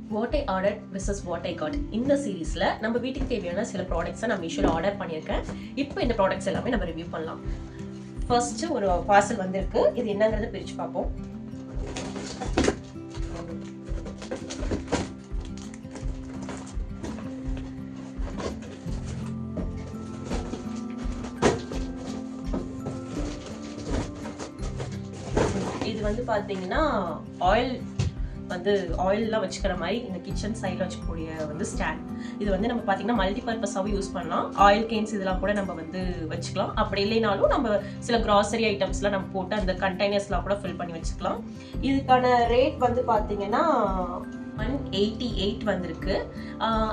What I ordered versus what I got. இந்த சீரீஸ்ல நம்ம வீட்டுக்கு தேவையான சில ப்ராடக்ட்ஸை நான் மீஷோல ஆர்டர் பண்ணியிருக்கேன். இப்போ இந்த ப்ராடக்ட்ஸ் எல்லாமே நம்ம ரிவ்யூ பண்ணலாம். ஃபர்ஸ்ட் ஒரு பார்சல் வந்திருக்கு. இது என்னங்கறத பிரிச்சு பார்ப்போம். இது வந்து பாத்தீங்கன்னா ஆயில்லாம் வச்சுக்கிற மாதிரி இந்த கிச்சன் சைடில் வச்சுக்கூடிய வந்து ஸ்டாண்ட். இது வந்து நம்ம பார்த்தீங்கன்னா மல்டி பர்பஸாகவும் யூஸ் பண்ணலாம். ஆயில் கேன்ஸ் இதெல்லாம் கூட நம்ம வந்து வச்சுக்கலாம். அப்படி இல்லைனாலும் நம்ம சில கிராசரி ஐட்டம்ஸ்லாம் நம்ம போட்டு அந்த கண்டெய்னர்ஸ்லாம் கூட ஃபில் பண்ணி வச்சுக்கலாம். இதுக்கான ரேட் வந்து பார்த்தீங்கன்னா 188 வந்திருக்கு.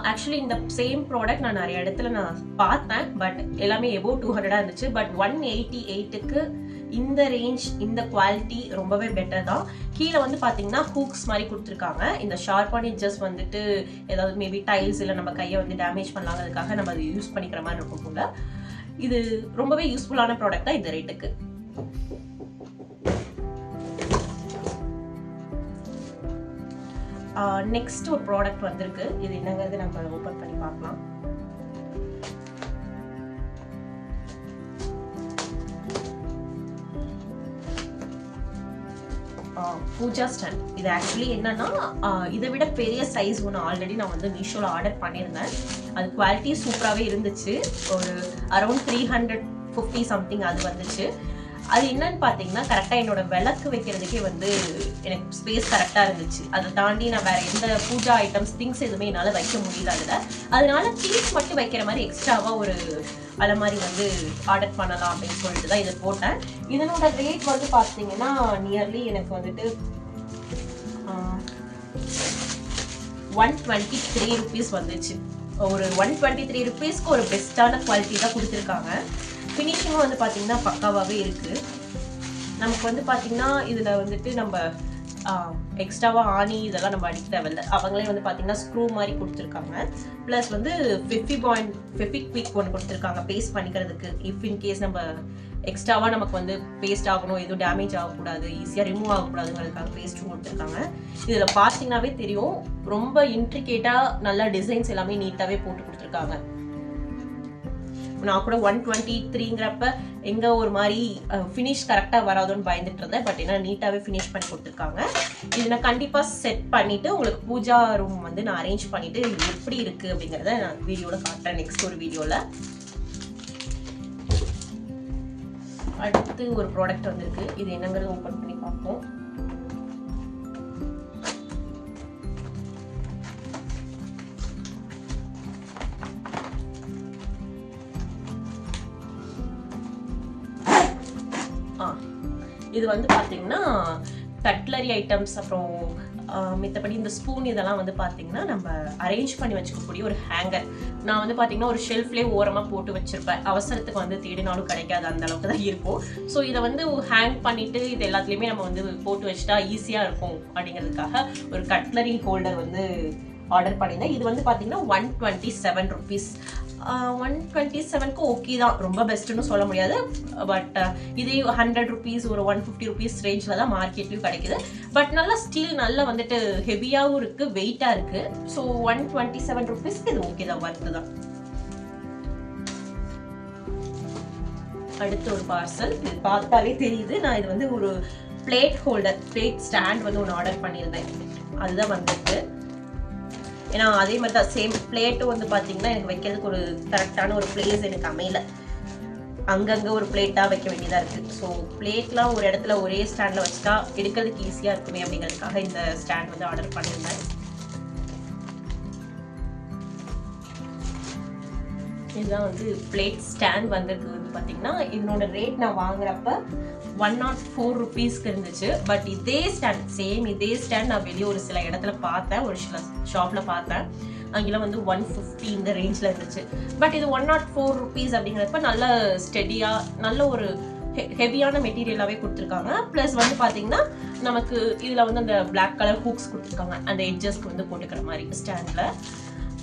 ஆக்சுவலி இந்த சேம் ப்ராடக்ட் நான் நிறைய இடத்துல நான் பார்த்தேன், பட் எல்லாமே எபோவ் 200 இருந்துச்சு. பட் 188க்கு இந்த ரேஞ்ச் இந்த குவாலிட்டி ரொம்பவே பெட்டர் தான். கீழே வந்து பார்த்தீங்கன்னா ஹூக்ஸ் மாதிரி கொடுத்துருக்காங்க. இந்த ஷார்ப்பான எட்ஜஸ் வந்துட்டு ஏதாவது மேபி டைல்ஸ் இல்லை நம்ம கையை வந்து டேமேஜ் பண்ணலாங்கிறதுக்காக நம்ம அதை யூஸ் பண்ணிக்கிற மாதிரி இருக்கும் போல. இது ரொம்பவே யூஸ்ஃபுல்லான ப்ராடக்ட் தான் இந்த ரேட்டுக்கு. நெக்ஸ்ட் ஒரு ப்ராடக்ட் வந்திருக்கு. இது என்னங்கிறது நம்ம ஓப்பன் பண்ணி பார்க்கலாம். பூஜா ஸ்டாண்ட். இது ஆக்சுவலி என்னன்னா இதை விட பெரிய சைஸ் ஒன்று ஆல்ரெடி நான் வந்து மீஷோல ஆர்டர் பண்ணியிருந்தேன். அது குவாலிட்டி சூப்பராகவே இருந்துச்சு. ஒரு அரௌண்ட் 350 சம்திங் அது வந்துச்சு. அது என்னன்னு பார்த்தீங்கன்னா கரெக்டாக என்னோட விளக்கு வைக்கிறதுக்கே வந்து எனக்கு ஸ்பேஸ் கரெக்டாக இருந்துச்சு. அதை தாண்டி நான் வேற எந்த பூஜா ஐட்டம்ஸ் திங்ஸ் எதுவுமே என்னால் வைக்க முடியல அதில். அதனால திங்ஸ் மட்டும் வைக்கிற மாதிரி எக்ஸ்ட்ராவாக ஒரு அலமாரி வந்து ஆர்டர் பண்ணலாம் அப்படின்னு சொல்லிட்டு தான் இதை போட்டேன். இதனோட ரேட் வந்து பார்த்தீங்கன்னா நியர்லி எனக்கு வந்துட்டு 123 rupees வந்துச்சு. ஒரு 123 rupeesக்கு ஒரு பெஸ்ட்டான குவாலிட்டி தான் கொடுத்துருக்காங்க. ஃபினிஷிங்கும் வந்து பார்த்தீங்கன்னா பக்காவாகவே இருக்குது. நமக்கு வந்து பார்த்தீங்கன்னா இதில் வந்துட்டு நம்ம எக்ஸ்ட்ராவாக ஆணி இதெல்லாம் நம்ம அடிக்க தேவையில்ல. அவங்களே வந்து பார்த்தீங்கன்னா ஸ்க்ரூ மாதிரி கொடுத்துருக்காங்க. ப்ளஸ் வந்து ஃபெவிக்விக் ஒன்று கொடுத்துருக்காங்க பேஸ்ட் பண்ணிக்கிறதுக்கு. இஃப் இன் கேஸ் நம்ம எக்ஸ்ட்ராவாக நமக்கு வந்து பேஸ்ட் ஆகணும், எதுவும் டேமேஜ் ஆகக்கூடாது, ஈஸியாக ரிமூவ் ஆகக்கூடாதுங்கிறதுக்காக பேஸ்ட்டும் கொடுத்துருக்காங்க. இதில் பார்த்தீங்கன்னாவே தெரியும் ரொம்ப இன்ட்ரிகேட்டாக நல்லா டிசைன்ஸ் எல்லாமே நீட்டாகவே போட்டு கொடுத்துருக்காங்க. நான் கூட 123ங்கிறப்ப எங்க ஒரு மாதிரி ஃபினிஷ் கரெக்டாக வராதுன்னு பயந்துட்டு இருந்தேன். பட் என்ன நீட்டாகவே ஃபினிஷ் பண்ணி கொடுத்துருக்காங்க. இது நான் கண்டிப்பாக செட் பண்ணிட்டு உங்களுக்கு பூஜா ரூம் வந்து நான் அரேஞ்ச் பண்ணிட்டு எப்படி இருக்கு அப்படிங்கிறத நான் வீடியோவில் காட்டுறேன் நெக்ஸ்ட் ஒரு வீடியோவில். அடுத்து ஒரு ப்ராடக்ட் வந்திருக்கு. இது என்னங்கிறது ஓப்பன் பண்ணி பார்ப்போம். இது வந்து பார்த்தீங்கன்னா கட்லரி ஐட்டம்ஸ், அப்புறம் மித்தபடி இந்த ஸ்பூன் இதெல்லாம் வந்து பார்த்தீங்கன்னா நம்ம அரேஞ்ச் பண்ணி வச்சுக்கக்கூடிய ஒரு ஹேங்கர். நான் வந்து பார்த்தீங்கன்னா ஒரு ஷெல்ஃப்லேயே ஓரமாக போட்டு வச்சிருப்பேன். அவசரத்துக்கு வந்து தேடினாலும் கிடைக்காது, அந்த அளவுக்கு தான் இருக்கும். ஸோ இதை வந்து ஹேங் பண்ணிட்டு இது எல்லாத்துலேயுமே நம்ம வந்து போட்டு வச்சுட்டா ஈஸியாக இருக்கும் அப்படிங்கிறதுக்காக ஒரு கட்லரி ஹோல்டர் வந்து ஆர்டர் பண்ணியிருந்தேன். இது வந்து பார்த்தீங்கன்னா 127 rupees. 127க்கு ஓகே தான், ரொம்ப பெஸ்ட்டுன்னு சொல்ல முடியாது. பட் இதே 100 rupees ஒரு 150 rupees ரேஞ்சில் தான் மார்க்கெட்லையும் கிடைக்குது. பட் நல்லா ஸ்டீல் நல்லா வந்துட்டு ஹெவியாகவும் இருக்குது, வெயிட்டாக இருக்குது. ஸோ 127 rupeesக்கு இது ஓகே தான், ஒர்த்து தான். அடுத்த ஒரு பார்சல். இது பார்த்தாலே தெரியுது. நான் இது வந்து ஒரு பிளேட் ஹோல்டர், பிளேட் ஸ்டாண்ட் வந்து ஒன்று ஆர்டர் பண்ணியிருந்தேன். அதுதான் வந்துருக்கு. ஏன்னா அதே மாதிரி தான் சேம் பிளேட்டும் வந்து பார்த்தீங்கன்னா எனக்கு வைக்கிறதுக்கு ஒரு கரெக்டான ஒரு பிளேஸ் எனக்கு அமையல. அங்கங்கே ஒரு பிளேட்டாக வைக்க வேண்டியதாக இருக்குது. ஸோ பிளேட்லாம் ஒரு இடத்துல ஒரே ஸ்டாண்டில் வச்சுட்டா எடுக்கிறதுக்கு ஈஸியாக இருக்குமே அப்படிங்கிறதுக்காக இந்த ஸ்டாண்ட் வந்து ஆர்டர் பண்ணியிருந்தேன். இதுதான் வந்து பிளேட் ஸ்டாண்ட் வந்திருக்கு. வந்து பார்த்தீங்கன்னா இதனோட ரேட் நான் வாங்குறப்ப 104 rupeesக்கு இருந்துச்சு. பட் இதே ஸ்டாண்ட் சேம் இதே ஸ்டாண்ட் நான் வெளியே ஒரு சில இடத்துல பார்த்தேன், ஒரு சில ஷாப்பில் பார்த்தேன். அங்கெல்லாம் வந்து 150 இந்த ரேஞ்சில் இருந்துச்சு. பட் இது 104 rupees அப்படிங்கிறப்ப நல்ல ஸ்டெடியாக நல்ல ஒரு ஹெவியான மெட்டீரியலாகவே கொடுத்துருக்காங்க. ப்ளஸ் வந்து பார்த்தீங்கன்னா நமக்கு இதில் வந்து அந்த பிளாக் கலர் ஹூக்ஸ் கொடுத்துருக்காங்க அந்த எட்ஜஸ்க்கு வந்து போட்டுக்கிற மாதிரி ஸ்டாண்டில்.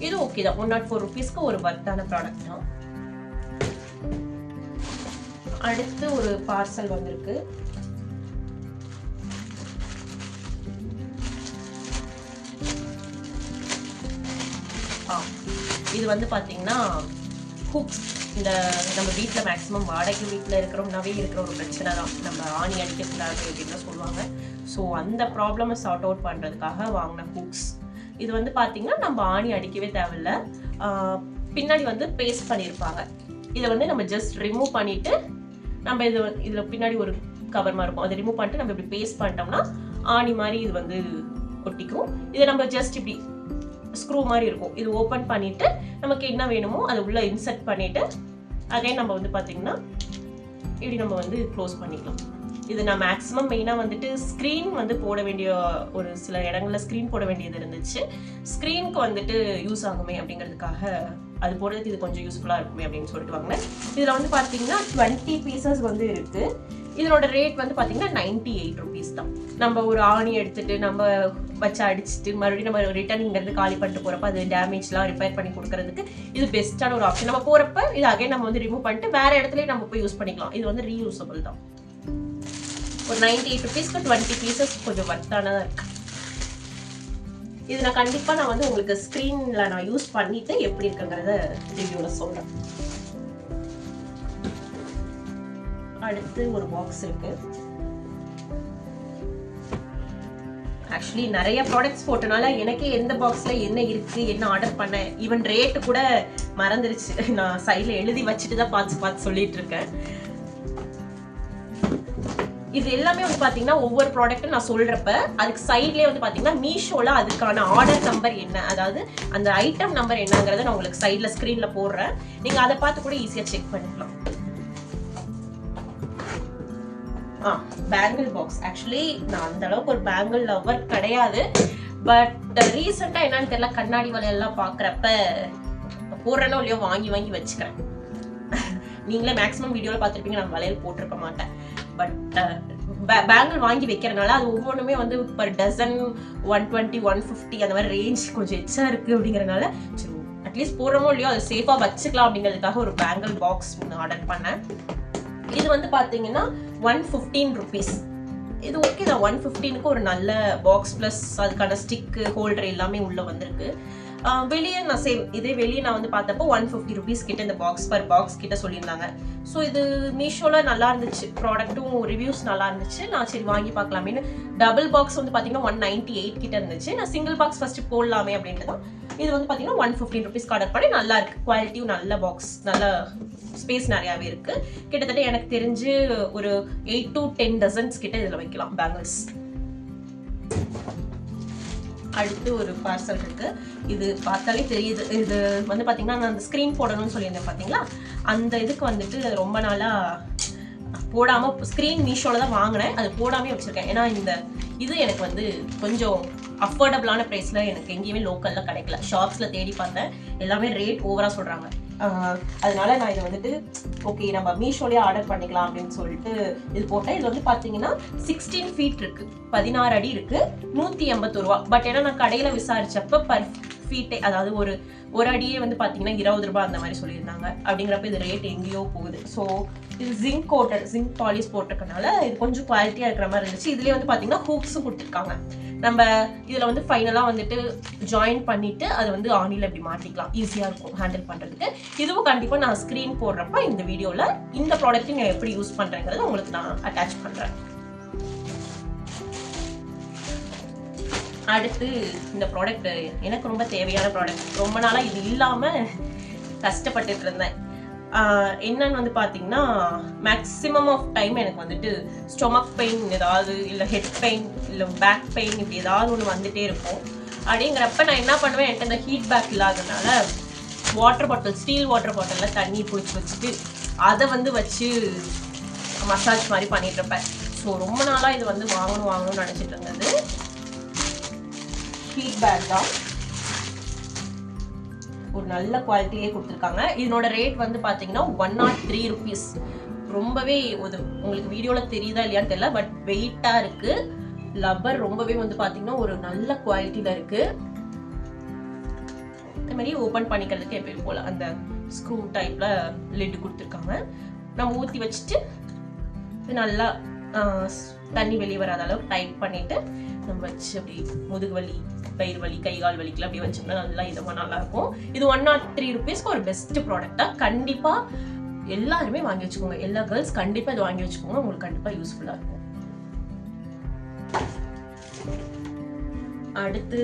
இது ஓகே தான். 104 rupeesக்கு ஒரு வர்த்தான ப்ராடக்ட் தான். அடுத்து ஒரு பார்சல் வந்திருக்கு. இது வந்து பார்த்தீங்கன்னா ஹூக்ஸ். இந்த நம்ம வீட்டில் மேக்ஸிமம் வாடகை வீட்டில் இருக்கிறோம்னாவே இருக்கிற ஒரு பிரச்சனை தான், நம்ம ஆணி அடிக்கக்கூடாது அப்படின்னு சொல்லுவாங்க. ஸோ அந்த ப்ராப்ளமை சார்ட் அவுட் பண்ணுறதுக்காக வாங்கின ஹூக்ஸ். இது வந்து பார்த்தீங்கன்னா நம்ம ஆணி அடிக்கவே தேவையில்ல, பின்னாடி வந்து பேஸ்ட் பண்ணியிருப்பாங்க. இதை வந்து நம்ம ஜஸ்ட் ரிமூவ் பண்ணிவிட்டு நம்ம இதில் பின்னாடி ஒரு கவர் மாதிரி இருக்கும், அதை ரிமூவ் பண்ணிட்டு நம்ம இப்படி பேஸ்ட் பண்ணிட்டோம்னா ஆணி மாதிரி இது வந்து ஒட்டிக்கும். இதை நம்ம ஜஸ்ட் இப்படி ஸ்க்ரூ மாதிரி இருக்கும், இது ஓப்பன் பண்ணிவிட்டு நமக்கு என்ன வேணுமோ அதை உள்ளே இன்சர்ட் பண்ணிவிட்டு அதே நம்ம வந்து பார்த்திங்கன்னா இப்படி நம்ம வந்து க்ளோஸ் பண்ணிக்கலாம். இது நான் மேக்ஸிமம் மெயினாக வந்துட்டு ஸ்க்ரீன் வந்து போட வேண்டிய ஒரு சில இடங்களில் ஸ்க்ரீன் போட வேண்டியது இருந்துச்சு. ஸ்க்ரீனுக்கு வந்துட்டு யூஸ் ஆகுமே அப்படிங்கிறதுக்காக அது போடுறதுக்கு இது கொஞ்சம் யூஸ்ஃபுல்லாக இருக்குமே அப்படின்னு சொல்லிட்டு வாங்கினேன். இதில் வந்து பார்த்தீங்கன்னா 20 பீசஸ் வந்து இருக்குது. இதனோட ரேட் வந்து பார்த்தீங்கன்னா 98 rupees தான். நம்ம ஒரு ஆணி எடுத்துட்டு நம்ம வச்சு அடிச்சுட்டு மறுபடியும் நம்ம ரிட்டர்ன் இங்கேருந்து காலி பண்ணிட்டு போகிறப்ப அது டேமேஜ்லாம் ரிப்பேர் பண்ணி கொடுக்கறதுக்கு இது பெஸ்ட்டான ஒரு ஆப்ஷன். நம்ம போகிறப்ப இது அகைன் நம்ம வந்து ரிமூவ் பண்ணிட்டு வேற இடத்துலயே நம்ம போய் யூஸ் பண்ணிக்கலாம். இது வந்து ரீயூசபிள் தான். ஒரு 98 rupeesக்கு 20 பீசஸ் கொஞ்சம் வர்த்தானதாக இருக்கு. இது நான் கண்டிப்பாக நான் வந்து உங்களுக்கு ஸ்க்ரீனில் நான் யூஸ் பண்ணிட்டு எப்படி இருக்குங்கிறத ரிவ்யூவில் சொல்கிறேன். அடுத்து ஒரு பாக்ஸ் இருக்கு. ஆக்சுவலி நிறைய ப்ராடக்ட்ஸ் போட்டனால எனக்கே எந்த பாக்ஸ்ல என்ன இருக்கு என்ன ஆர்டர் பண்ணேன் ஈவன் ரேட்டு கூட மறந்துருச்சு. நான் சைட்ல எழுதி வச்சுட்டு தான் பார்த்து சொல்லிட்டு இருக்கேன். இது எல்லாமே வந்து பாத்தீங்கன்னா ஒவ்வொரு ப்ராடக்ட்டும் நான் சொல்றப்ப அதுக்கு சைட்லயே வந்து பாத்தீங்கன்னா மீஷோல அதுக்கான ஆர்டர் நம்பர் என்ன, அதாவது அந்த ஐட்டம் நம்பர் என்னங்கறத நான் உங்களுக்கு சைட்ல ஸ்கிரீன்ல போடுறேன். நீங்க அதை பார்த்து கூட ஈஸியா செக் பண்ணிக்கலாம். Bangle box. ஆக்சுவலி நான் அந்த அளவுக்கு ஒரு பேங்கிள் லவர் கிடையாது, பட் ரீசெண்டா என்னன்னு தெரியல கண்ணாடி வளையெல்லாம் பாக்குறப்ப போடுறனோ இல்லையோ வாங்கி வச்சுக்கிறேன். நீங்களே மேக்ஸிமம் வீடியோல பார்த்துருப்பீங்க, நான் வளையல் போட்டிருக்க மாட்டேன். பட் பேங்கிள் வாங்கி வைக்கிறதுனால அது ஒவ்வொன்றுமே வந்து பர் டசன் 120 150 அந்த மாதிரி ரேஞ்ச் கொஞ்சம் எச்சா இருக்கு. அப்படிங்கறதுனால சரி அட்லீஸ்ட் போடுறமோ இல்லையோ அதை சேஃபா வச்சுக்கலாம் அப்படிங்கிறதுக்காக ஒரு பேங்கிள் பாக்ஸ் ஆர்டர் பண்ணேன். இது வந்து பாத்தீங்கன்னா 115 rupees. இது ஓகே தான், 115க்கு ஒரு நல்ல பாக்ஸ் பிளஸ் அதுக்கான ஸ்டிக் ஹோல்டர் எல்லாமே உள்ள வந்திருக்கு. வெளியே நான் சேம் இதே வெளியே நான் வந்து பார்த்தப்போ 150 rupees கிட்ட இந்த பாக்ஸ் கிட்ட சொல்லியிருந்தாங்க. ஸோ இது மீஷோல நல்லா இருந்துச்சு, ப்ராடக்ட்டும் ரிவ்யூஸ் நல்லா இருந்துச்சு. நான் சரி வாங்கி பார்க்கலாமேன்னு டபுள் பாக்ஸ் வந்து பார்த்தீங்கன்னா 198 கிட்ட இருந்துச்சு. நான் சிங்கிள் பாக்ஸ் ஃபர்ஸ்ட் போடலாமே அப்படின்ட்டு தான் இது வந்து பார்த்தீங்கன்னா 115 rupees ஆர்டர் பண்ணி. நல்லா இருக்கு, குவாலிட்டியும் நல்ல பாக்ஸ், நல்ல ஸ்பேஸ் நிறையாவே இருக்கு. கிட்டத்தட்ட எனக்கு தெரிஞ்சு ஒரு 8 to 10 டசன்ஸ் கிட்ட இதில் வைக்கலாம் பேங்கிள்ஸ். அடுத்து ஒரு பார்சல் இருக்கு. இது பார்த்தாலே தெரியுது. இது வந்து பாத்தீங்கன்னா நான் அந்த ஸ்கிரீன் போடணும்னு சொல்லியிருந்தேன் பாத்தீங்களா, அந்த இதுக்கு வந்துட்டு ரொம்ப நாளா போடாம ஸ்கிரீன் மீஷோல தான் வாங்கினேன், அது போடாமே வச்சிருக்கேன். ஏன்னா இந்த இது எனக்கு வந்து கொஞ்சம் அஃபோர்டபுளான பிரைஸ்ல எனக்கு எங்கேயுமே லோக்கல்ல கிடைக்கல. ஷாப்ஸ்ல தேடி பார்த்தேன், எல்லாமே ரேட் ஓவரா சொல்றாங்க. அதனால நான் இதை வந்துட்டு ஓகே நம்ம மீஷோலயே ஆர்டர் பண்ணிக்கலாம் அப்படின்னு சொல்லிட்டு இது போட்டேன். இது வந்து பாத்தீங்கன்னா 16 feet இருக்கு, 16 அடி இருக்கு, 180 ரூபா. பட் ஏன்னா நான் கடையில விசாரிச்சப்ப பர் ஃபீட்டே, அதாவது ஒரு அடியே வந்து பாத்தீங்கன்னா 20 ரூபாய் அந்த மாதிரி சொல்லியிருந்தாங்க. அப்படிங்கிறப்ப இது ரேட் எங்கேயோ போகுது. ஸோ இது ஜிங்க் பாலிஷ் போட்டிருக்கனால இது கொஞ்சம் குவாலிட்டியா இருக்கிற மாதிரி இருந்துச்சு. இதுலயே வந்து பாத்தீங்கன்னா ஹூக்ஸும் கொடுத்துருக்காங்க. நம்ம இதுல வந்து ஃபைனலா வந்துட்டு ஜாயின் பண்ணிட்டு அது வந்து ஆணில இப்படி மாட்டிக்கலாம், ஈஸியா இருக்கும் ஹேண்டில் பண்றதுக்கு. இதுவும் கண்டிப்பா நான் ஸ்கிரீன் போடுறப்ப இந்த வீடியோல இந்த ப்ராடக்ட் நான் எப்படி யூஸ் பண்றேங்கிறத உங்களுக்கு நான் அட்டாச் பண்றேன். அடுத்து இந்த ப்ராடக்ட் எனக்கு ரொம்ப தேவையான ப்ராடக்ட். ரொம்ப நாளா இது இல்லாம கஷ்டப்பட்டுட்டு இருந்தேன். என்னன்னு வந்து பாத்தீங்கன்னா மேக்ஸிமம் ஆஃப் டைம் எனக்கு வந்துட்டு ஸ்டொமக் பெயின் ஏதாவது இல்லை ஹெட் பெயின் இல்லை பேக் பெயின் இப்படி ஏதாவது ஒன்று வந்துட்டே இருக்கும். அப்படிங்கிறப்ப நான் என்ன பண்ணுவேன், என்கிட்ட இந்த ஹீட் பேக் இல்லாததுனால வாட்டர் பாட்டில், ஸ்டீல் வாட்டர் பாட்டிலில் தண்ணி பிடிச்சி வச்சுட்டு அதை வந்து வச்சு மசாஜ் மாதிரி பண்ணிட்டு இருப்பேன். ஸோ ரொம்ப நாளாக இது வந்து வாங்கணும்னு நினச்சிட்டு இருந்தது. ஹீட் பேக் தான், ஒரு நல்ல குவாலிட்டியே கொடுத்துருக்காங்க. இதனோட ரேட் வந்து பார்த்தீங்கன்னா 103 rupees. ரொம்பவே உங்களுக்கு வீடியோவில் தெரியுதா இல்லையான்னு தெரியல, பட் வெயிட்டாக இருக்கு. லப்பர் ரொம்பவே வந்து பார்த்தீங்கன்னா ஒரு நல்ல குவாலிட்டியில் இருக்கு. இந்த மாதிரி ஓப்பன் பண்ணிக்கிறதுக்கு எப்பயும் போல அந்த ஸ்க்ரூ டைப்ல லிட் கொடுத்துருக்காங்க. நம்ம ஊற்றி வச்சுட்டு நல்லா தண்ணி வெளியே வராத அளவுக்கு டைட் பண்ணிட்டு நம்ம வச்சு அப்படி முதுகு வலி, பயிர் வலி, கை கால் வலிக்கெல்லாம் அப்படி வச்சோம்னா நல்லா இதமாக நல்லா இருக்கும். இது 103 rupeesக்கு ஒரு பெஸ்ட் ப்ராடக்டா. கண்டிப்பா எல்லாருமே வாங்கி வச்சுக்கோங்க. எல்லா கேர்ள்ஸ் கண்டிப்பா இது வாங்கி வச்சுக்கோங்க, உங்களுக்கு கண்டிப்பா யூஸ்ஃபுல்லா இருக்கும். அடுத்து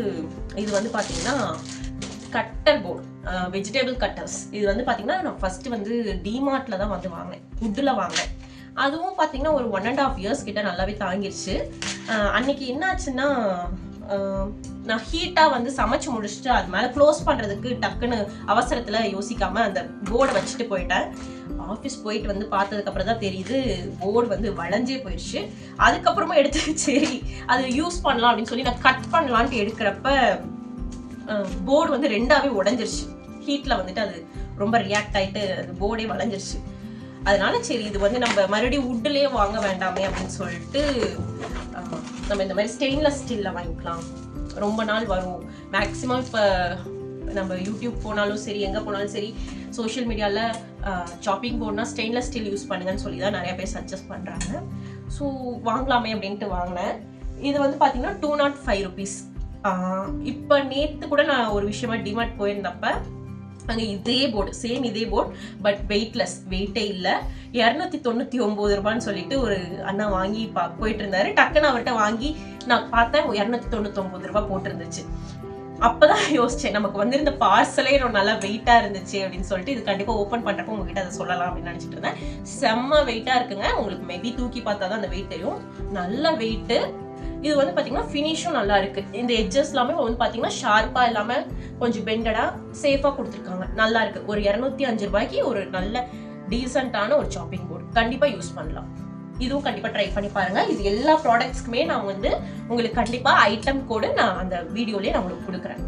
இது வந்து பாத்தீங்கன்னா கட்டர் போர்டு, வெஜிடபிள் கட்டர்ஸ். இது வந்து பாத்தீங்கன்னா நான் ஃபர்ஸ்ட் வந்து டிமார்ட்ல தான் வந்து வாங்கினேன், வுட்ல வாங்கினேன். அதுவும் பாத்தீங்கன்னா ஒரு 1.5 years கிட்ட நல்லாவே தாங்கிருச்சு. அன்னைக்கு என்ன ஆச்சுன்னா, நான் ஹீட்டா வந்து சமைச்சு முடிச்சுட்டு அது மேல க்ளோஸ் பண்றதுக்கு டக்குன்னு அவசரத்துல யோசிக்காம அந்த போர்டை வச்சுட்டு போயிட்டேன். ஆஃபீஸ் போயிட்டு வந்து பார்த்ததுக்கு அப்புறம் தான் தெரியுது போர்டு வந்து வளைஞ்சே போயிடுச்சு. அதுக்கப்புறமா எடுத்து சரி அது யூஸ் பண்ணலாம் அப்படின்னு சொல்லி நான் கட் பண்ணலான்ட்டு எடுக்கிறப்ப போர்டு வந்து 2ஆவே உடைஞ்சிருச்சு. ஹீட்ல வந்துட்டு அது ரொம்ப ரியாக்ட் ஆயிட்டு அது போர்டே வளைஞ்சிருச்சு. அதனால சரி இது வந்து நம்ம மறுபடியும் வுட்லயே வாங்க வேண்டாமே அப்படின்னு சொல்லிட்டு நம்ம இந்த மாதிரி ஸ்டெயின்லெஸ் ஸ்டீல்ல வாங்கிக்கலாம், ரொம்ப நாள் வரும். மேக்ஸிமம் இப்போ நம்ம யூடியூப் போனாலும் சரி, எங்கே போனாலும் சரி, சோஷியல் மீடியாவில் சாப்பிங் போர்ட்னா ஸ்டெயின்லெஸ் ஸ்டீல் யூஸ் பண்ணுங்கன்னு சொல்லி தான் நிறைய பேர் சஜஸ்ட் பண்ணுறாங்க. ஸோ வாங்கலாமே அப்படின்ட்டு வாங்கினேன். இது வந்து பார்த்தீங்கன்னா 205 rupees. இப்போ நேற்று கூட நான் ஒரு விஷயமா டிமார்ட் போயிருந்தப்ப அங்கே இதே போர்டு, சேம் இதே போர்டு, பட் வெயிட்லெஸ், வெயிட்டே இல்லை, 299 ரூபான்னு சொல்லிட்டு ஒரு அண்ணா வாங்கி போயிட்டு இருந்தாரு. டக்குன்னு அவர்கிட்ட வாங்கி நான் பார்த்தேன் 299 ரூபாய் போட்டிருந்துச்சு. அப்பதான் யோசிச்சேன், நமக்கு வந்திருந்த பார்சலே நல்லா வெயிட்டா இருந்துச்சு அப்படின்னு சொல்லிட்டு இது கண்டிப்பா ஓப்பன் பண்றப்ப உங்ககிட்ட அதை சொல்லலாம் அப்படின்னு நினைச்சிட்டு இருந்தேன். செம்ம வெயிட்டா இருக்குங்க. உங்களுக்கு மேபி தூக்கி பார்த்தா தான் அந்த வெயிட் தெரியும். நல்ல வெயிட்டு. இது வந்து பாத்தீங்கன்னா ஃபினிஷும் நல்லா இருக்கு. இந்த எட்ஜஸ் எல்லாமே வந்து பாத்தீங்கன்னா ஷார்ப்பா இல்லாம கொஞ்சம் பெண்டடா சேஃபா கொடுத்துருக்காங்க. நல்லா இருக்கு. ஒரு 205 ரூபாய்க்கு ஒரு நல்ல டீசென்டான ஒரு சாப்பிங் போர்டு கண்டிப்பா யூஸ் பண்ணலாம். இதுவும் கண்டிப்பா ட்ரை பண்ணி பாருங்க. இது எல்லா ப்ராடக்ட்ஸ்க்குமே நான் வந்து உங்களுக்கு கண்டிப்பா ஐட்டம் கோடு நான் அந்த வீடியோலயே நான் உங்களுக்கு கொடுக்குறேன்.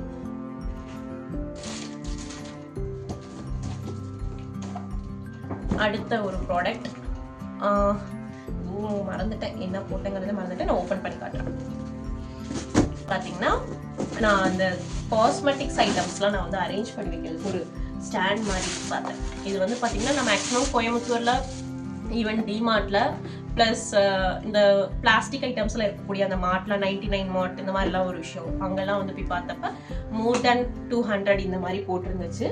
அடுத்த ஒரு ப்ராடக்ட் மறந்துட்டேன், என்ன போட்டேங்கிறத மறந்துட்டேன். நான் ஓபன் பண்ணி காட்டுறேன். பாத்தீங்கன்னா நான் அந்த காஸ்மெட்டிக்ஸ் ஐட்டம்ஸ்லாம் நான் வந்து அரேஞ்ச் பண்ணி வைக்கிறது ஒரு ஸ்டாண்ட் மாதிரி பார்த்தேன். இது வந்து பாத்தீங்கன்னா நான் மேக்ஸிமம் கோயம்புத்தூர்ல, ஈவன் டிமார்ட்ல, பிளஸ் இந்த பிளாஸ்டிக் ஐட்டம்ஸ்ல இருக்கக்கூடிய அந்த மார்ட்ல 99 மார்ட் இந்த மாதிரிலாம் ஒரு விஷயம், அங்கெல்லாம் வந்து போய் பார்த்தப்ப மோர் தென் 200 இந்த மாதிரி போட்டிருந்துச்சு.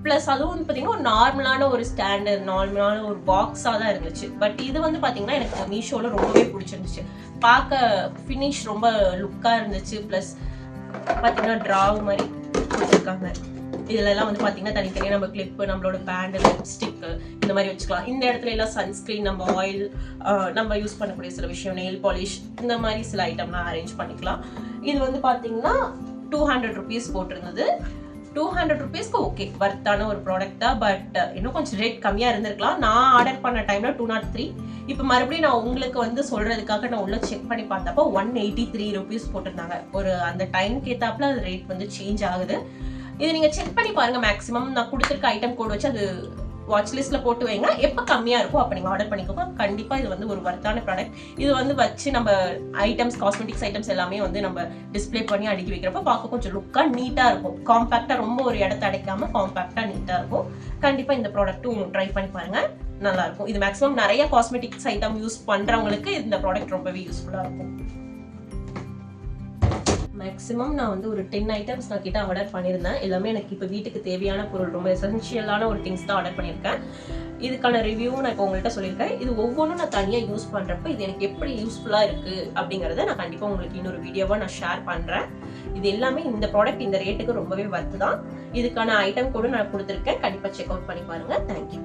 ப்ளஸ் அதுவும் வந்து பார்த்தீங்கன்னா ஒரு நார்மலான ஒரு ஸ்டாண்டர்ட், நார்மலான ஒரு பாக்ஸாக தான் இருந்துச்சு. பட் இது வந்து பார்த்தீங்கன்னா எனக்கு மீஷோவில் ரொம்பவே பிடிச்சிருந்துச்சு. பார்க்க ஃபினிஷ் ரொம்ப லுக்காக இருந்துச்சு. ப்ளஸ் பார்த்தீங்கன்னா ட்ராவ் மாதிரி கொடுத்துருக்காங்க. இதுலலாம் வந்து பார்த்தீங்கன்னா தனித்தனியாக நம்ம கிளிப்பு, நம்மளோட பேண்டு, லிப்ஸ்டிக்கு இந்த மாதிரி வச்சுக்கலாம். இந்த இடத்துல எல்லாம் சன்ஸ்க்ரீன், நம்ம ஆயில், நம்ம யூஸ் பண்ணக்கூடிய சில விஷயம், நெயில் பாலிஷ், இந்த மாதிரி சில ஐட்டம்லாம் அரேஞ்ச் பண்ணிக்கலாம். இது வந்து பார்த்தீங்கன்னா 200 rupees போட்டிருந்தது. 200 rupeesக்கு ஓகே, வர்த்தான ஒரு ப்ராடக்ட் தான். பட் இன்னும் கொஞ்சம் ரேட் கம்மியாக இருந்திருக்கலாம். நான் ஆர்டர் பண்ண டைமில் 203. இப்போ மறுபடியும் நான் உங்களுக்கு வந்து சொல்கிறதுக்காக நான் உள்ள செக் பண்ணி பார்த்தப்போ 183 rupees போட்டிருந்தாங்க. ஒரு அந்த டைம்க்கு ஏற்றாப்புல அது ரேட் வந்து சேஞ்ச் ஆகுது. இது நீங்கள் செக் பண்ணி பாருங்கள். மேக்ஸிமம் நான் கொடுத்துருக்க ஐட்டம் கோட் வச்சு அது வாட்ச் லிஸ்ட்டில் போட்டு வைங்க. எப்போ கம்மியாக இருக்கும் அப்போ நீங்கள் ஆர்டர் பண்ணிக்கோங்க. கண்டிப்பாக இது வந்து ஒரு வர்த்தான ப்ராடக்ட். இது வந்து வச்சு நம்ம ஐட்டம்ஸ், காஸ்மெட்டிக்ஸ் ஐட்டம்ஸ் எல்லாமே வந்து நம்ம டிஸ்பிளே பண்ணி அடுக்கி வைக்கிறப்ப பார்க்க கொஞ்சம் லுக்காக நீட்டாக இருக்கும். காம்பேக்டாக, ரொம்ப ஒரு இடத்த அடைக்காமல் காம்பேக்டாக நீட்டாக இருக்கும். கண்டிப்பாக இந்த ப்ராடக்ட்டும் ட்ரை பண்ணி பாருங்கள், நல்லாயிருக்கும். இது மேக்ஸிமம் நிறைய காஸ்மெட்டிக்ஸ் ஐட்டம் யூஸ் பண்ணுறவங்களுக்கு இந்த ப்ராடக்ட் ரொம்பவே யூஸ்ஃபுல்லாக இருக்கும். மேக்ஸிமம் நான் வந்து ஒரு 10 items நான் கிட்ட ஆர்டர் பண்ணியிருந்தேன். எல்லாமே எனக்கு இப்போ வீட்டுக்கு தேவையான பொருள், ரொம்ப எசென்ஷியலான ஒரு திங்ஸ் தான் ஆர்டர் பண்ணியிருக்கேன். இதுக்கான ரிவ்யூவும் நான் இப்போ உங்கள்கிட்ட சொல்லியிருக்கேன். இது ஒவ்வொன்றும் நான் தனியாக யூஸ் பண்ணுறப்ப இது எனக்கு எப்படி யூஸ்ஃபுல்லாக இருக்குது அப்படிங்கிறத நான் கண்டிப்பாக உங்களுக்கு இன்னொரு வீடியோவாக நான் ஷேர் பண்ணுறேன். இது எல்லாமே இந்த ப்ராடக்ட் இந்த ரேட்டுக்கு ரொம்பவே வர்த்து தான். இதுக்கான ஐட்டம் கூட நான் கொடுத்துருக்கேன். கண்டிப்பாக செக் அவுட் பண்ணி பாருங்கள். தேங்க்யூ.